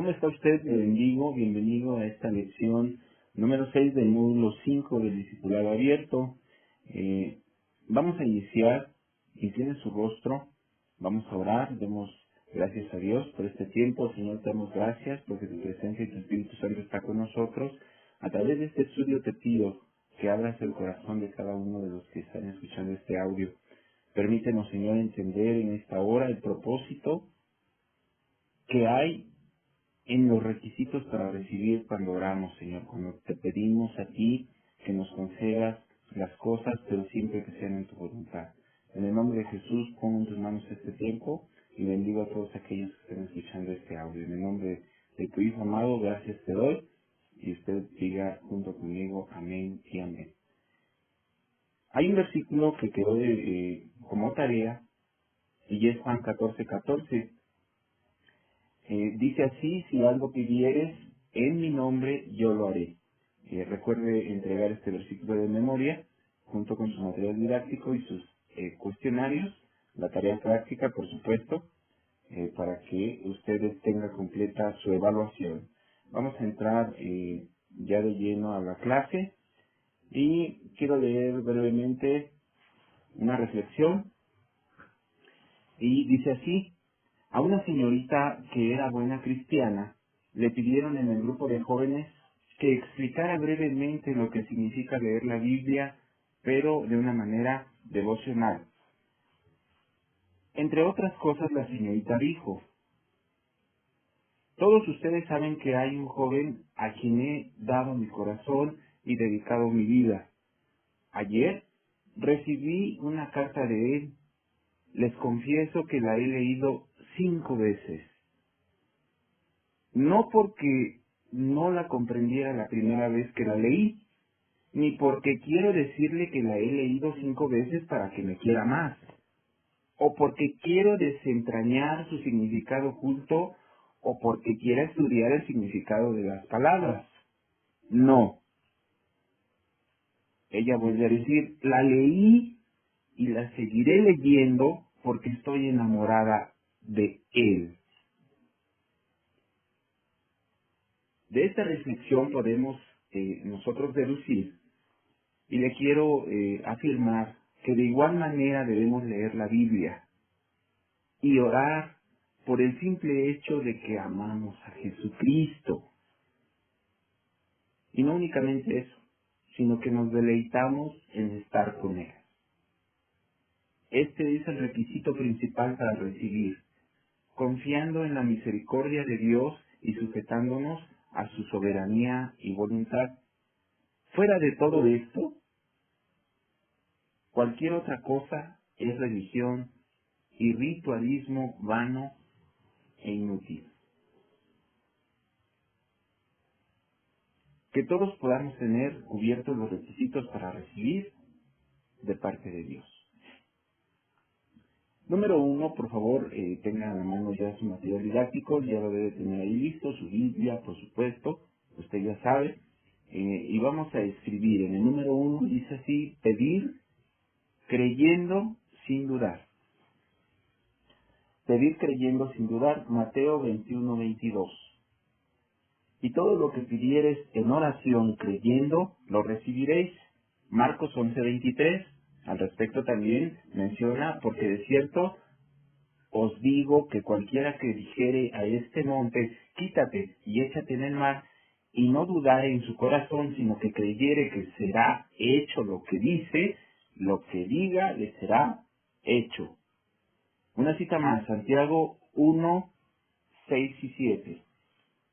¿Cómo está usted? Le bendigo, bienvenido a esta lección número 6 del módulo 5 del Discipulado Abierto. Vamos a iniciar, incline su rostro, vamos a orar, demos gracias a Dios por este tiempo. Señor, te damos gracias porque tu presencia y tu Espíritu Santo está con nosotros. A través de este estudio te pido que abras el corazón de cada uno de los que están escuchando este audio. Permítenos, Señor, entender en esta hora el propósito que hay en los requisitos para recibir cuando oramos, Señor, cuando te pedimos a ti que nos concedas las cosas, pero siempre que sean en tu voluntad. En el nombre de Jesús, pongo en tus manos este tiempo y bendigo a todos aquellos que estén escuchando este audio. En el nombre de tu Hijo amado, gracias te doy, y usted diga junto conmigo, amén y amén. Hay un versículo que quedó como tarea, y es Juan 14:14. Dice así: si algo pidieres en mi nombre, yo lo haré. Recuerde entregar este versículo de memoria junto con su material didáctico y sus cuestionarios, la tarea práctica, por supuesto, para que ustedes tengan completa su evaluación. Vamos a entrar ya de lleno a la clase y quiero leer brevemente una reflexión, y dice así: a una señorita que era buena cristiana, le pidieron en el grupo de jóvenes que explicara brevemente lo que significa leer la Biblia, pero de una manera devocional. Entre otras cosas, la señorita dijo: todos ustedes saben que hay un joven a quien he dado mi corazón y dedicado mi vida. Ayer recibí una carta de él. Les confieso que la he leído 5 veces. No porque no la comprendiera la primera vez que la leí, ni porque quiero decirle que la he leído 5 veces para que me quiera más, o porque quiero desentrañar su significado oculto, o porque quiera estudiar el significado de las palabras. No. Ella vuelve a decir: la leí y la seguiré leyendo porque estoy enamorada de él. De esta reflexión podemos nosotros deducir, y le quiero afirmar, que de igual manera debemos leer la Biblia y orar por el simple hecho de que amamos a Jesucristo. Y no únicamente eso, sino que nos deleitamos en estar con Él. Este es el requisito principal para recibir, confiando en la misericordia de Dios y sujetándonos a su soberanía y voluntad. Fuera de todo esto, cualquier otra cosa es religión y ritualismo vano e inútil. Que todos podamos tener cubiertos los requisitos para recibir de parte de Dios. Número 1, por favor, tenga a la mano ya su material didáctico, ya lo debe tener ahí listo, su Biblia, por supuesto, usted ya sabe, y vamos a escribir. En el número 1 dice así: pedir creyendo sin dudar. Pedir creyendo sin dudar, Mateo 21:22. Y todo lo que pidiereis en oración creyendo, lo recibiréis. Marcos 11:23. Al respecto también menciona: porque de cierto os digo que cualquiera que dijere a este monte, quítate y échate en el mar, y no dudare en su corazón, sino que creyere que será hecho lo que dice, lo que diga le será hecho. Una cita más, Santiago 1:6 y 7.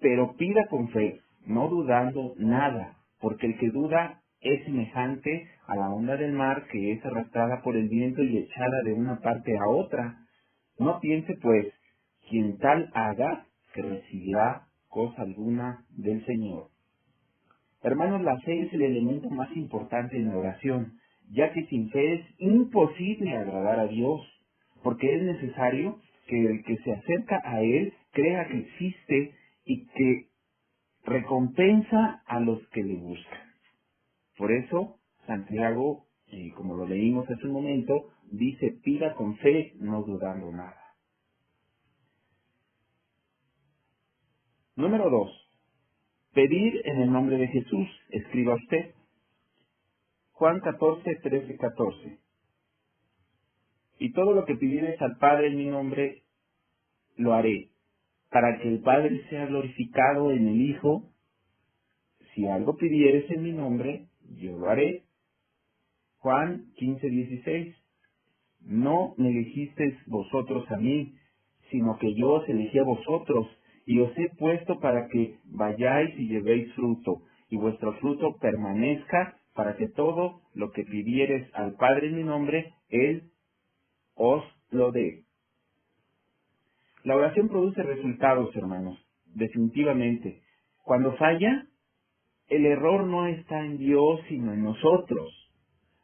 Pero pida con fe, no dudando nada, porque el que duda es semejante a la onda del mar, que es arrastrada por el viento y echada de una parte a otra. No piense, pues, quien tal haga, que recibirá cosa alguna del Señor. Hermanos, la fe es el elemento más importante en la oración, ya que sin fe es imposible agradar a Dios, porque es necesario que el que se acerca a Él crea que existe y que recompensa a los que le buscan. Por eso, Santiago, como lo leímos hace un momento, dice: pida con fe, no dudando nada. Número 2. Pedir en el nombre de Jesús. Escriba usted. Juan 14, 13, 14. Y todo lo que pidieres al Padre en mi nombre, lo haré, para que el Padre sea glorificado en el Hijo. Si algo pidieres en mi nombre, yo lo haré. Juan 15, 16. No me elegisteis vosotros a mí, sino que yo os elegí a vosotros, y os he puesto para que vayáis y llevéis fruto, y vuestro fruto permanezca, para que todo lo que pidiereis al Padre en mi nombre, Él os lo dé. La oración produce resultados, hermanos, definitivamente. Cuando falla, el error no está en Dios, sino en nosotros.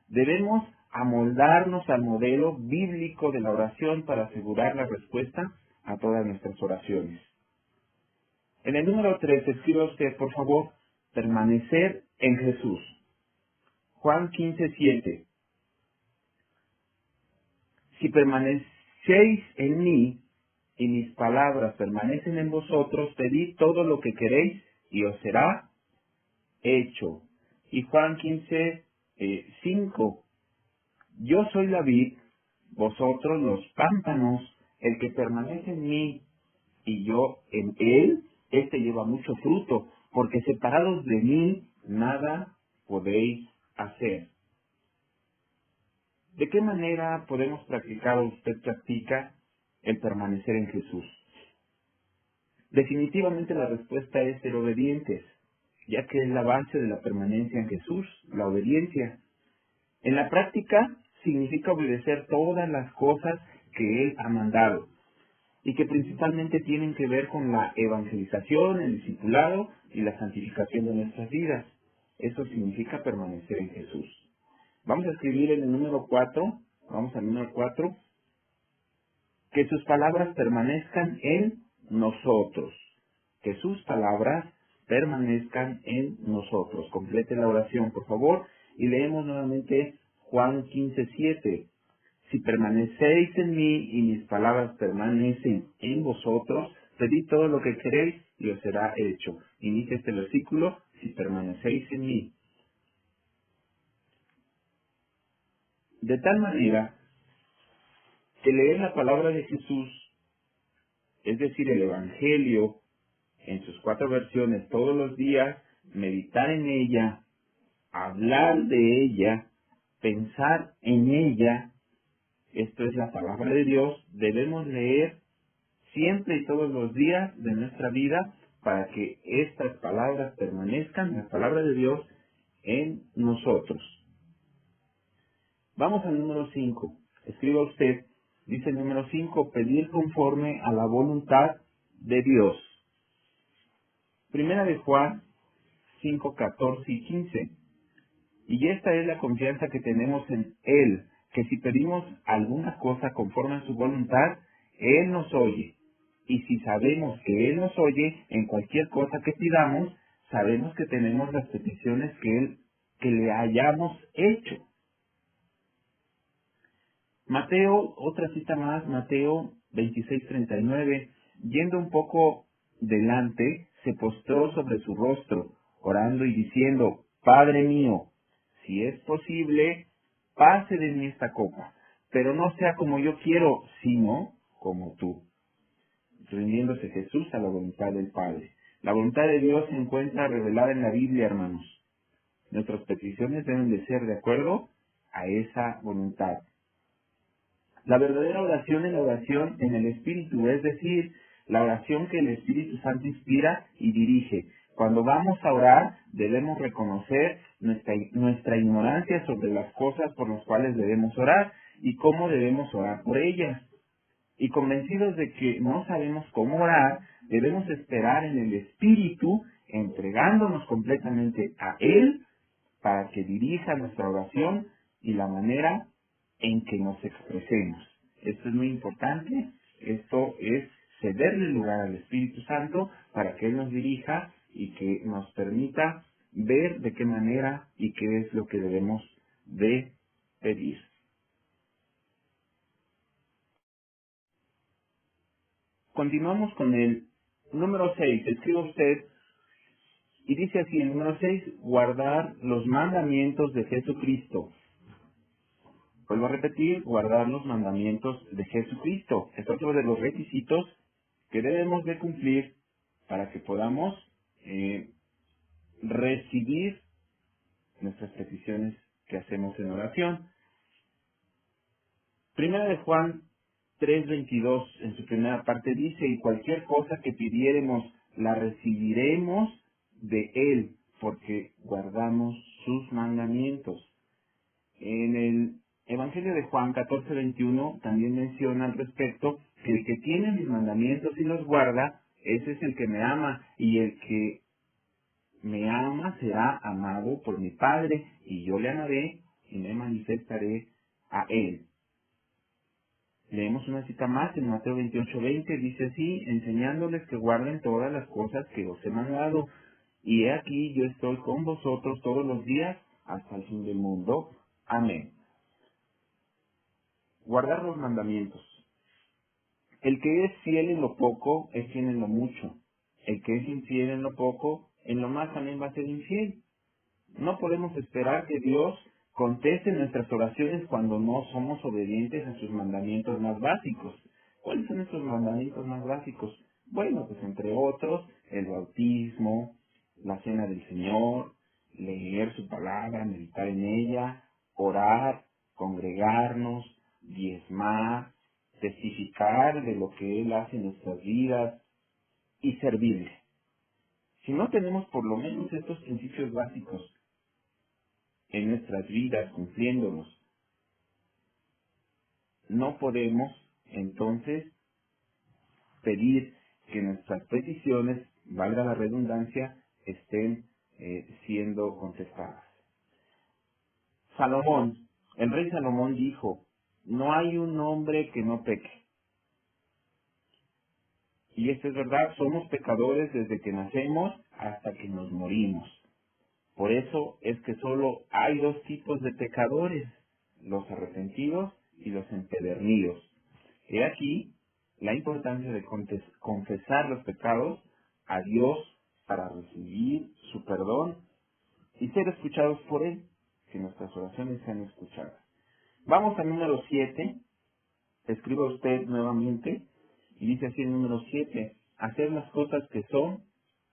Debemos amoldarnos al modelo bíblico de la oración para asegurar la respuesta a todas nuestras oraciones. En el número 3, escriba usted, por favor, permanecer en Jesús. Juan 15, 7. Si permanecéis en mí y mis palabras permanecen en vosotros, pedid todo lo que queréis y os será hecho. Y Juan 15, 5. Yo soy la vid, vosotros los pámpanos, el que permanece en mí y yo en él, éste lleva mucho fruto, porque separados de mí nada podéis hacer. ¿De qué manera podemos practicar o usted practica el permanecer en Jesús? Definitivamente la respuesta es ser obedientes, ya que es la base de la permanencia en Jesús, la obediencia. En la práctica significa obedecer todas las cosas que Él ha mandado y que principalmente tienen que ver con la evangelización, el discipulado y la santificación de nuestras vidas. Eso significa permanecer en Jesús. Vamos a escribir en el número 4, vamos al número 4, que sus palabras permanezcan en nosotros. Que sus palabras permanezcan en nosotros. Complete la oración, por favor, y leemos nuevamente Juan 15, 7. Si permanecéis en mí y mis palabras permanecen en vosotros, pedid todo lo que queréis y os será hecho. Inicia este versículo, si permanecéis en mí. De tal manera que leer la palabra de Jesús, es decir, el Evangelio, en sus 4 versiones todos los días, meditar en ella, hablar de ella, pensar en ella, esto es la palabra de Dios, debemos leer siempre y todos los días de nuestra vida para que estas palabras permanezcan, la palabra de Dios, en nosotros. Vamos al número 5. Escriba usted, dice el número 5, pedir conforme a la voluntad de Dios. Primera de Juan 5, 14 y 15. Y esta es la confianza que tenemos en Él, que si pedimos alguna cosa conforme a su voluntad, Él nos oye. Y si sabemos que Él nos oye en cualquier cosa que pidamos, sabemos que tenemos las peticiones que le hayamos hecho. Mateo, otra cita más, Mateo 26:39, yendo un poco delante, se postró sobre su rostro, orando y diciendo, Padre mío, si es posible, pase de mí esta copa, pero no sea como yo quiero, sino como tú. Rindiéndose Jesús a la voluntad del Padre. La voluntad de Dios se encuentra revelada en la Biblia, hermanos. Nuestras peticiones deben de ser de acuerdo a esa voluntad. La verdadera oración es la oración en el Espíritu, es decir, la oración que el Espíritu Santo inspira y dirige. Cuando vamos a orar, debemos reconocer nuestra ignorancia sobre las cosas por las cuales debemos orar y cómo debemos orar por ellas. Y convencidos de que no sabemos cómo orar, debemos esperar en el Espíritu, entregándonos completamente a Él, para que dirija nuestra oración y la manera en que nos expresemos. Esto es muy importante. Esto es cederle lugar al Espíritu Santo para que Él nos dirija y que nos permita ver de qué manera y qué es lo que debemos de pedir. Continuamos con el Número 6, escriba usted, y dice así, el número 6, guardar los mandamientos de Jesucristo. Vuelvo a repetir, guardar los mandamientos de Jesucristo. Es otro de los requisitos que debemos de cumplir para que podamos recibir nuestras peticiones que hacemos en oración. Primera de Juan 3:22, en su primera parte dice, y cualquier cosa que pidiéremos, la recibiremos de Él, porque guardamos sus mandamientos. En el Evangelio de Juan 14:21 también menciona al respecto que el que tiene mis mandamientos y los guarda, ese es el que me ama, y el que me ama será amado por mi Padre, y yo le amaré y me manifestaré a Él. Leemos una cita más en Mateo 28:20, dice así, enseñándoles que guarden todas las cosas que os he mandado, y he aquí yo estoy con vosotros todos los días hasta el fin del mundo. Amén. Guardar los mandamientos. El que es fiel en lo poco es fiel en lo mucho. El que es infiel en lo poco, en lo más también va a ser infiel. No podemos esperar que Dios conteste nuestras oraciones cuando no somos obedientes a sus mandamientos más básicos. ¿Cuáles son nuestros mandamientos más básicos? Bueno, pues entre otros, el bautismo, la cena del Señor, leer su palabra, meditar en ella, orar, congregarnos, diezmar, testificar de lo que Él hace en nuestras vidas y servirle. Si no tenemos por lo menos estos principios básicos en nuestras vidas cumpliéndolos, no podemos entonces pedir que nuestras peticiones, valga la redundancia, estén siendo contestadas. Salomón, el rey Salomón dijo, no hay un hombre que no peque. Y esto es verdad, somos pecadores desde que nacemos hasta que nos morimos. Por eso es que solo hay dos tipos de pecadores, los arrepentidos y los empedernidos. He aquí la importancia de confesar los pecados a Dios para recibir su perdón y ser escuchados por Él, que nuestras oraciones sean escuchadas. Vamos al número 7, escriba usted nuevamente, y dice así el número 7, hacer las cosas que son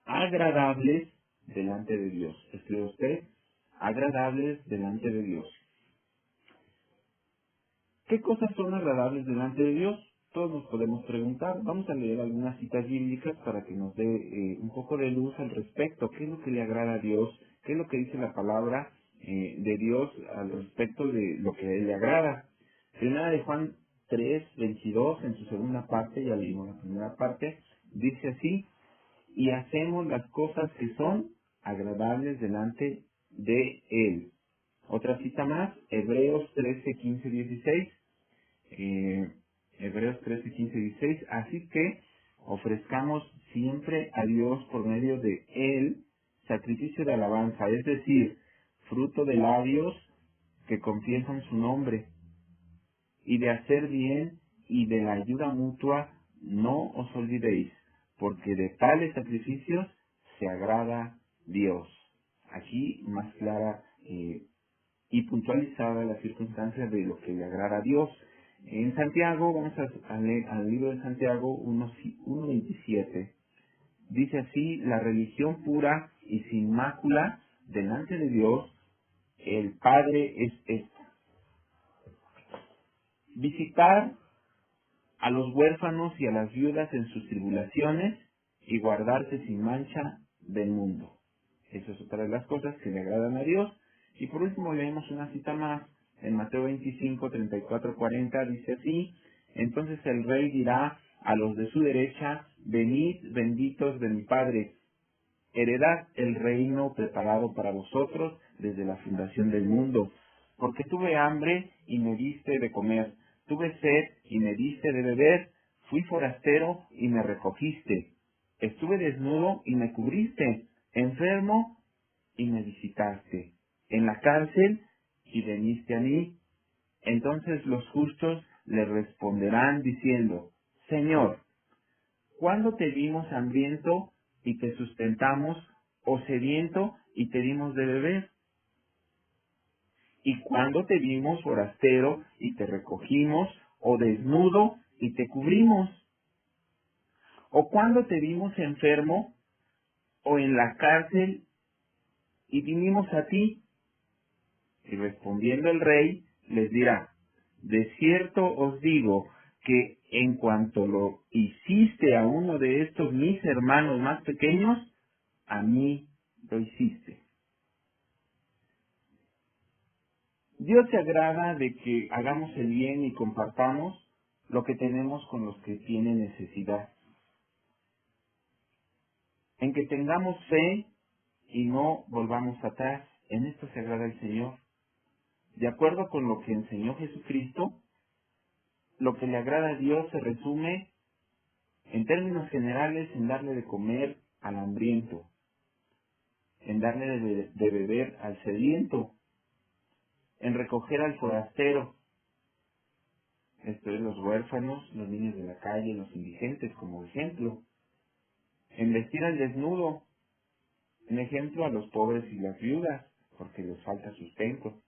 agradables delante de Dios. Escribe usted, agradables delante de Dios. ¿Qué cosas son agradables delante de Dios? Todos nos podemos preguntar. Vamos a leer algunas citas bíblicas para que nos dé un poco de luz al respecto. ¿Qué es lo que le agrada a Dios? ¿Qué es lo que dice la palabra de Dios al respecto de lo que le agrada? Primera de Juan 3:22, en su segunda parte, ya leímos la primera parte, dice así, y hacemos las cosas que son agradables delante de Él. Otra cita más, Hebreos 13:15-16. Hebreos 13:15-16. Así que ofrezcamos siempre a Dios por medio de Él sacrificio de alabanza, es decir, fruto de labios que confiesan su nombre, y de hacer bien y de la ayuda mutua no os olvidéis, porque de tales sacrificios se agrada Dios. Aquí más clara y puntualizada la circunstancia de lo que le agrada a Dios. En Santiago, vamos a leer al libro de Santiago 1:27. Dice así, la religión pura y sin mácula delante de Dios, el Padre es esta: visitar a los huérfanos y a las viudas en sus tribulaciones y guardarse sin mancha del mundo. Eso es otra de las cosas que le agradan a Dios. Y por último leemos una cita más en Mateo 25:34-40, dice así, entonces el rey dirá a los de su derecha, venid benditos de mi Padre, heredad el reino preparado para vosotros desde la fundación del mundo, porque tuve hambre y me diste de comer, tuve sed y me diste de beber, fui forastero y me recogiste, estuve desnudo y me cubriste, enfermo y me visitaste, en la cárcel y veniste a mí. Entonces los justos le responderán diciendo, Señor, ¿Cuándo te vimos hambriento y te sustentamos, o sediento y te dimos de beber? ¿Y cuándo te vimos forastero y te recogimos, o desnudo y te cubrimos? ¿O cuándo te vimos enfermo o en la cárcel y vinimos a ti? Y respondiendo el rey, les dirá: de cierto os digo que en cuanto lo hiciste a uno de estos mis hermanos más pequeños, a mí lo hiciste. Dios se agrada de que hagamos el bien y compartamos lo que tenemos con los que tienen necesidad. En que tengamos fe y no volvamos atrás. En esto se agrada el Señor. De acuerdo con lo que enseñó Jesucristo, lo que le agrada a Dios se resume, en términos generales, en darle de comer al hambriento, en darle de beber al sediento, en recoger al forastero, esto es, los huérfanos, los niños de la calle, los indigentes, como ejemplo, en vestir al desnudo, en ejemplo a los pobres y las viudas, porque les falta sustento.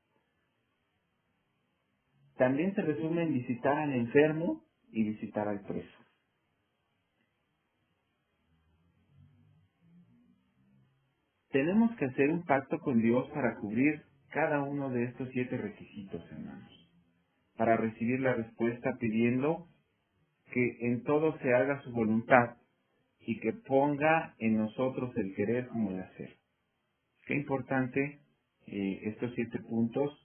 También se resume en visitar al enfermo y visitar al preso. Tenemos que hacer un pacto con Dios para cubrir cada uno de estos 7 requisitos, hermanos, para recibir la respuesta pidiendo que en todo se haga su voluntad y que ponga en nosotros el querer como el hacer. Qué importante estos 7 puntos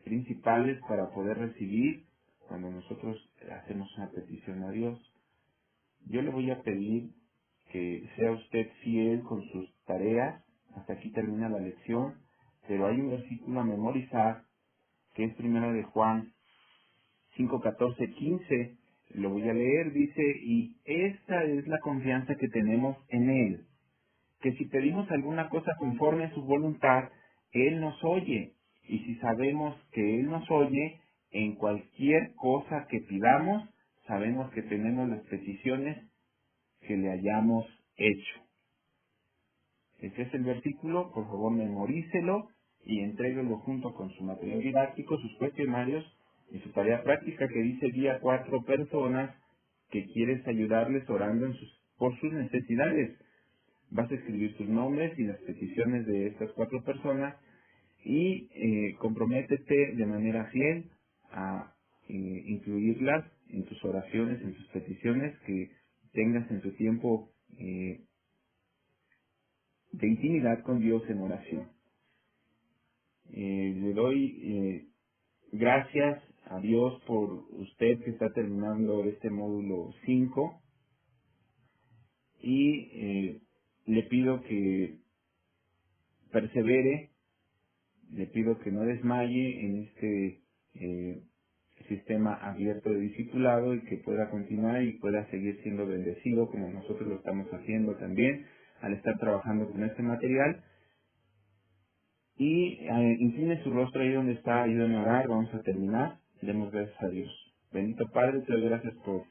principales para poder recibir cuando nosotros hacemos una petición a Dios. Yo le voy a pedir que sea usted fiel con sus tareas. Hasta aquí termina la lección, pero hay un versículo a memorizar que es 1 de Juan 5, 14, 15. Lo voy a leer, dice: y esta es la confianza que tenemos en Él, que si pedimos alguna cosa conforme a su voluntad, Él nos oye. Y si sabemos que Él nos oye, en cualquier cosa que pidamos, sabemos que tenemos las peticiones que le hayamos hecho. Ese es el versículo, por favor memorícelo y entréguelo junto con su material didáctico, sus cuestionarios y su tarea práctica que dice: día 4 personas que quieres ayudarles orando por sus necesidades. Vas a escribir sus nombres y las peticiones de estas 4 personas y comprométete de manera fiel a incluirlas en tus oraciones, en tus peticiones que tengas en tu tiempo de intimidad con Dios en oración. Le doy gracias a Dios por usted que está terminando este módulo 5 y le pido que persevere, le pido que no desmaye en este sistema abierto de discipulado y que pueda continuar y pueda seguir siendo bendecido como nosotros lo estamos haciendo también al estar trabajando con este material. Y incline su rostro ahí donde está, ayúdame a orar, vamos a terminar. Demos gracias a Dios. Bendito Padre, te doy gracias por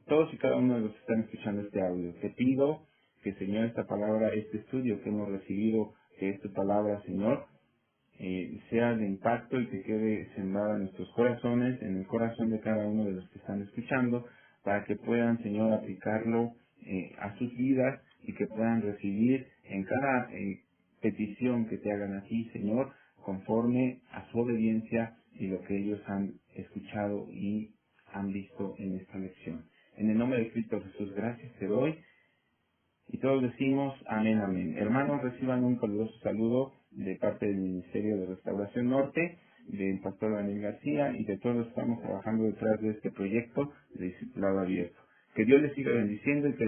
todos y cada uno de los que están escuchando este audio. Te pido que, Señor, esta palabra, este estudio que hemos recibido, que esta palabra, Señor, sea de impacto y que quede sembrada en nuestros corazones, en el corazón de cada uno de los que están escuchando, para que puedan, Señor, aplicarlo a sus vidas y que puedan recibir en cada petición que te hagan aquí, Señor, conforme a su obediencia y lo que ellos han escuchado y han visto en esta lección. En el nombre de Cristo Jesús, gracias te doy. Y todos decimos amén, amén. Hermanos, reciban un caluroso saludo de parte del Ministerio de Restauración Norte, del pastor Daniel García y de todos los que estamos trabajando detrás de este proyecto de discipulado abierto. Que Dios les siga bendiciendo y que